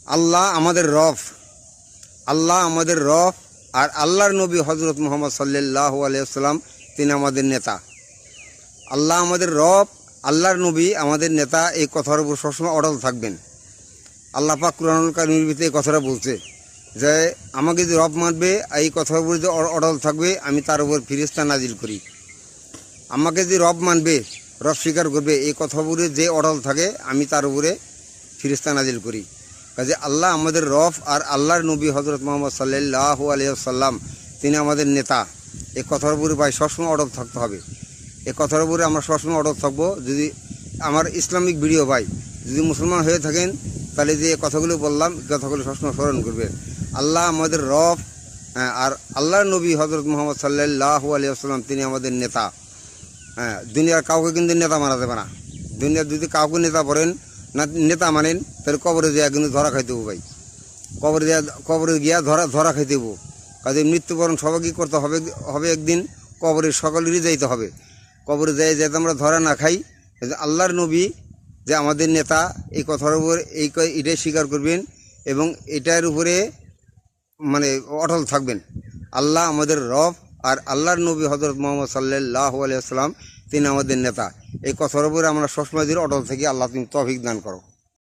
আল্লাহ আমাদের রব, আল্লাহ আমাদের রব, আর আল্লাহর নবী হজরত মুহাম্মদ সাল্লাল্লাহু আলাইহি ওয়াসাল্লাম তিনি আমাদের নেতা। আল্লাহ আমাদের রব, আল্লাহর নবী আমাদের নেতা, এই কথার উপর সবসময় অটল থাকবেন। আল্লাহ পাক কুরআনুল কারীমের ভিতরে এই কথাটা বলছে যে আমাকে যদি রব মানবে, এই কথার উপর যদি অটল থাকবে, আমি তার উপর ফেরেশতা নাজিল করি। আমাকে যদি রব মানবে, রব স্বীকার করবে, এই কথার উপরে যে অটল থাকে, আমি তার উপরে ফেরেশতা নাজিল করি। কাজে আল্লাহ আমাদের রব, আর আল্লাহর নবী হজরত মুহাম্মদ সাল্লাল্লাহু আলাইহি ওয়াসাল্লাম তিনি আমাদের নেতা। এই কথার উপরে ভাই সবসময় অটল থাকতে হবে। এই কথার উপরে আমরা সবসময় অটল থাকবো। যদি আমার ইসলামিক ভিডিও ভাই যদি মুসলমান হয়ে থাকেন, তাহলে যে কথাগুলো বললাম, কথাগুলো সবসময় স্মরণ করবে। আল্লাহ আমাদের রব, আর আল্লাহর নবী হজরত মুহাম্মদ সাল্লাল্লাহু আলাইহি ওয়াসাল্লাম তিনি আমাদের নেতা। দুনিয়ার কাউকে কিন্তু নেতা মানা যাবে না। দুনিয়ার যদি কাউকে নেতা বলেন না, নেতা মানেন, তাহলে কবরে দেওয়া কিন্তু ধরা খাইতে হবো ভাই। কবরে গিয়া ধরা খাইতে হবো। কাজে মৃত্যুবরণ সবাইকে করতে হবে হবে একদিন। কবরে সকলেরই যাইতে হবে। কবরে যাইতে আমরা ধরা না খাই। আল্লাহর নবী যে আমাদের নেতা, এই কথার উপর এটাই স্বীকার করবেন এবং এটার উপরে মানে অটল থাকবেন। আল্লাহ আমাদের রব, আর আল্লাহর নবী হজরত মুহাম্মদ সাল্লাল্লাহু আলাইহি ওয়াসাল্লাম তিনি আমাদের নেতা। এই কথার উপরে আমরা সবসময় অটল থাকি। আল্লাহ তুমি তৌফিক দান করো।